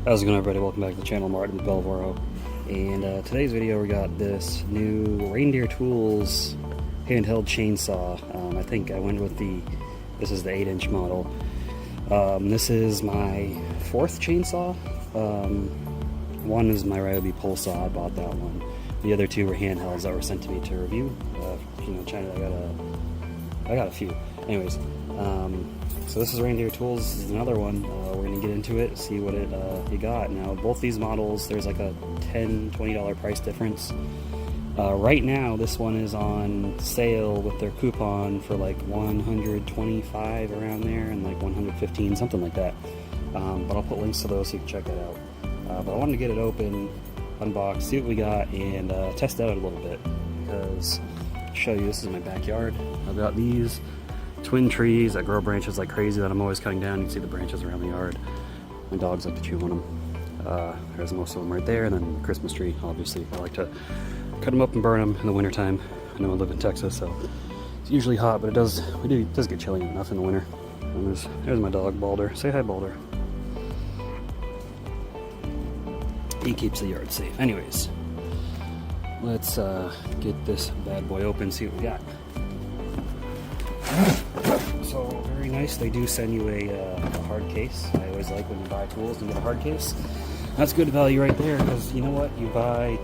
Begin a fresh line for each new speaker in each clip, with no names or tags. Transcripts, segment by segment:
How's it going, everybody? Welcome back to the channel. Martin with Lavoro. And today's video, we got this new Reindeer Tools handheld chainsaw. I think I went with this is the 8-inch model. This is my fourth chainsaw. One is my Ryobi pole saw. I bought that one. The other two were handhelds that were sent to me to review. China, I got a few. Anyways, so this is Reindeer Tools. This is another one. We're gonna get into it, see what it got. Now, both these models, there's like a $10–20 price difference. Right now, this one is on sale with their coupon for like $125 around there, and like $115, something like that. But I'll put links to those so you can check that out. But I wanted to get it open, unbox, see what we got, and test it out a little bit. Because I'll show you, this is my backyard. I've got these twin trees that grow branches like crazy that I'm always cutting down. You can see the branches around the yard. My dogs like to chew on them. There's most of them right there, and then the Christmas tree, obviously. I like to cut them up and burn them in the wintertime. I know I live in Texas, so it's usually hot, but it does get chilly enough in the winter. And there's my dog, Balder. Say hi, Balder. He keeps the yard safe. Anyways, let's get this bad boy open, see what we got. So, very nice. They do send you a hard case. I always like when you buy tools and get a hard case. That's good value right there, because you know what? You buy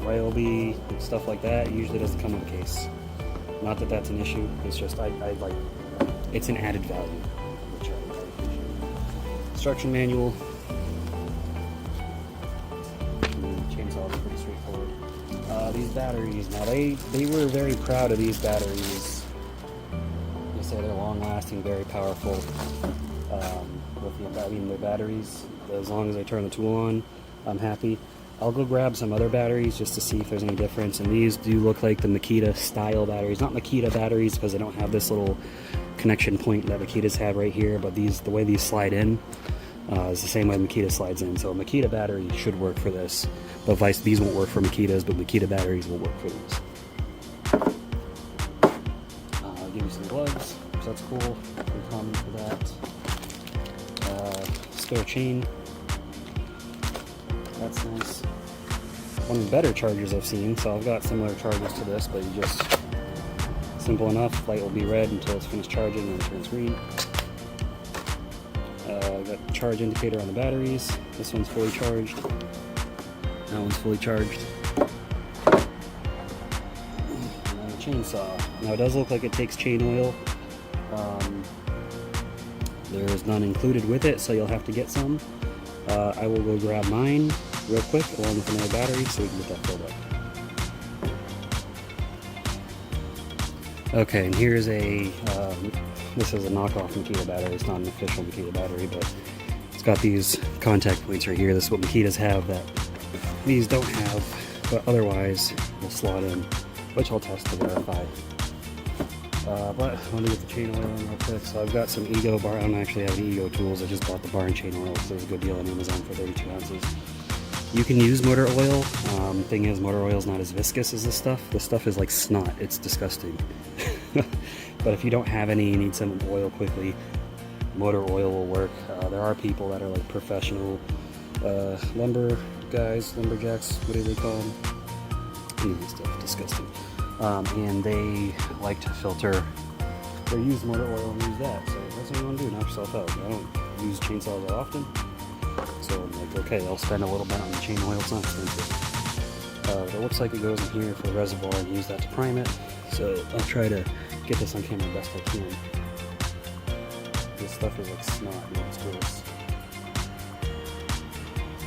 Ryobi and stuff like that, it usually doesn't come with a case. Not that that's an issue. It's just I like, it's an added value, which I appreciate. Instruction manual. Chainsaws are pretty straightforward. These batteries, now they were very proud of these batteries. They say they're long-lasting, very powerful. Their batteries, as long as I turn the tool on, I'm happy. I'll go grab some other batteries just to see if there's any difference. And these do look like the Makita style batteries, not Makita batteries because they don't have this little connection point that Makitas have right here. But the way these slide in is the same way Makita slides in. So a Makita battery should work for this. But these won't work for Makitas, but Makita batteries will work for these. I'll give you some gloves, so that's cool. Pretty common for that. Spare chain. That's nice. One of the better chargers I've seen. So I've got similar chargers to this, but you just, simple enough. Light will be red until it's finished charging, and then it turns green. I've got the charge indicator on the batteries. This one's fully charged. That one's fully charged. And then a chainsaw. Now it does look like it takes chain oil. There's none included with it, so you'll have to get some. I will go grab mine real quick along with another battery so we can get that filled up. Okay, and here's this is a knockoff Makita battery. It's not an official Makita battery, but it's got these contact points right here. This is what Makitas have that these don't have, but otherwise will slot in, which I'll test to verify. But I want to get the chain oil in real quick. So I've got some Ego bar. I don't actually have any Ego tools. I just bought the bar and chain oil because there's a good deal on Amazon for 32 ounces. You can use motor oil. Thing is, motor oil is not as viscous as this stuff. This stuff is like snot. It's disgusting. But if you don't have any, you need some oil quickly, motor oil will work. There are people that are like professional lumber guys, lumberjacks, whatever they call them. This stuff is disgusting. And they like to filter. They use motor oil and use that. So that's what you want to do, knock yourself out. I don't use chainsaws that often. So I'm like, okay, I'll spend a little bit on the chain oil. It's not expensive. But it looks like it goes in here for the reservoir and use that to prime it. So I'll try to get this on camera best I can. This stuff is like snot, it's gross.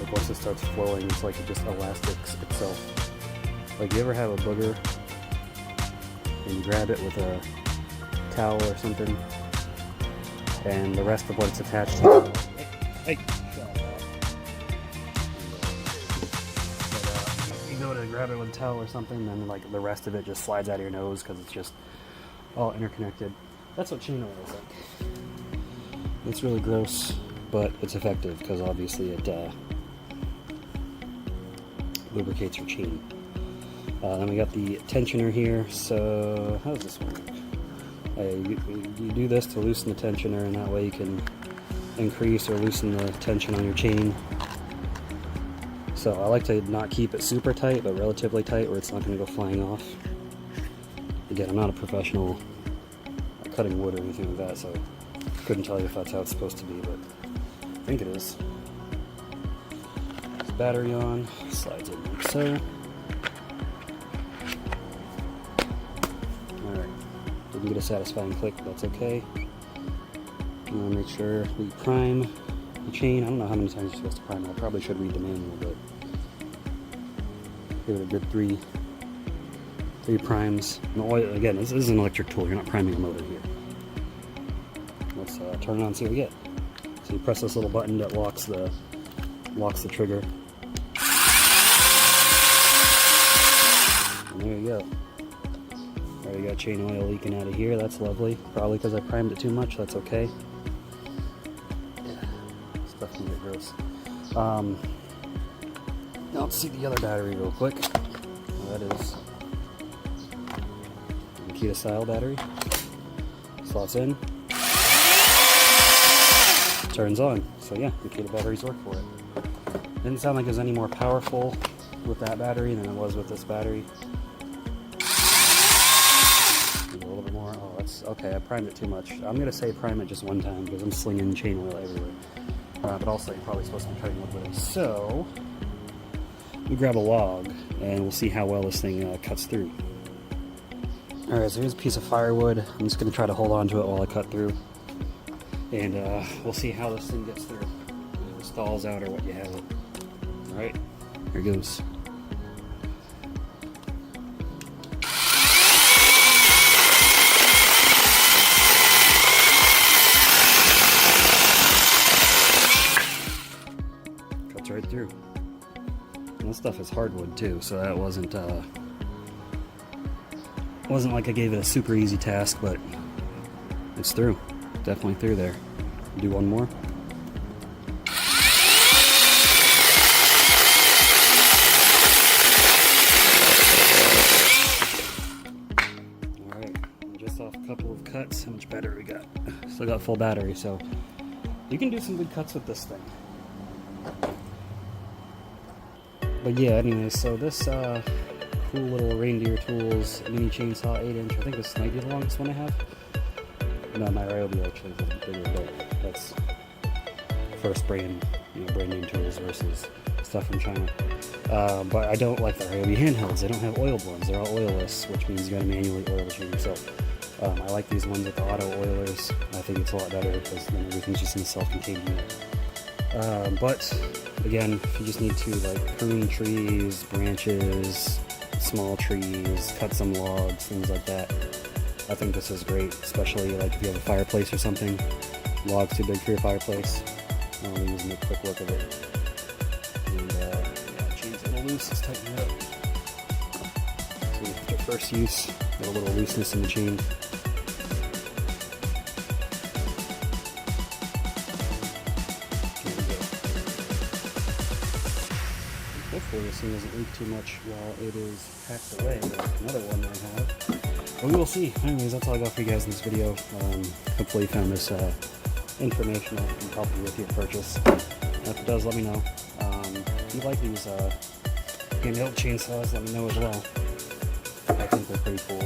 Like once it starts flowing, it's like it just elastics itself. Like, you ever have a booger and you grab it with a towel or something, and the rest of what it's attached to, hey, you go to grab it with a towel or something, then like the rest of it just slides out of your nose because it's just all interconnected. That's what chain oil is like. It's really gross, but it's effective because obviously it lubricates your chain. Then we got the tensioner here. So how does this work? You do this to loosen the tensioner, and that way you can increase or loosen the tension on your chain. So I like to not keep it super tight, but relatively tight where it's not going to go flying off. Again, I'm not a professional at cutting wood or anything like that, so couldn't tell you if that's how it's supposed to be, but I think it is. There's battery on, slides in like so. Alright, didn't get a satisfying click, but that's okay. Make sure we prime the chain. I don't know how many times you're supposed to prime it. I probably should read the manual, but give it a good three primes. And oil, again, this is an electric tool. You're not priming a motor here. Let's turn it on and see what we get. So you press this little button that locks the trigger. And there you go. Already got chain oil leaking out of here. That's lovely. Probably because I primed it too much. That's okay. Stuff can get gross. Now let's see the other battery real quick. That is Makita style battery. Slots in. Turns on. So yeah, Makita batteries work for it. Didn't sound like it was any more powerful with that battery than it was with this battery. A little bit more. Oh, that's okay. I primed it too much. I'm gonna say prime it just one time because I'm slinging chain oil everywhere. But also you're probably supposed to be cutting a little bit. So we grab a log and we'll see how well this thing cuts through. Alright, so here's a piece of firewood. I'm just going to try to hold on to it while I cut through. And we'll see how this thing gets through. If it stalls out or what you have it. Alright, here goes. Cuts right through. And this stuff is hardwood too, so that wasn't like I gave it a super easy task, but it's through. Definitely through there. Do one more. Alright, just off a couple of cuts. How much battery we got? Still got full battery, so you can do some good cuts with this thing. But yeah, anyways, so this cool little Reindeer Tools mini chainsaw 8-inch, I think this might be the longest one I have. No, my Ryobi actually is a little bigger, but that's first brand name tools versus stuff from China. But I don't like the Ryobi handhelds. They don't have oiled ones. They're all oilless, which means you gotta manually oil the chain yourself. I like these ones with the auto oilers. I think it's a lot better because then everything's just in a self-contained unit. But again, if you just need to like prune trees, branches, small trees, cut some logs, things like that, I think this is great, especially like if you have a fireplace or something. Log's too big for your fireplace. I'm only using a quick look of it. And yeah, chain's a little loose, let's tighten it up. So after first use, got a little looseness in the chain. Hopefully this thing doesn't leak too much while it is packed away. There's another one I have. But we will see. Anyways, that's all I got for you guys in this video. Hopefully you found this informational and help you with your purchase. If it does, let me know. If you like these handheld chainsaws, let me know as well. I think they're pretty cool.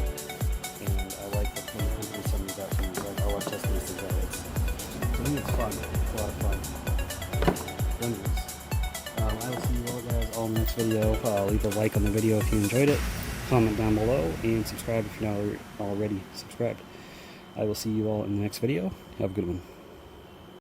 And I like the company some of these out to me. Like, I love testing these things out. To me, it's fun. It's a lot of fun. Anyways, I will see you all guys all in the next video. Leave a like on the video if you enjoyed it. Comment down below and subscribe if you're not already subscribed. I will see you all in the next video. Have a good one.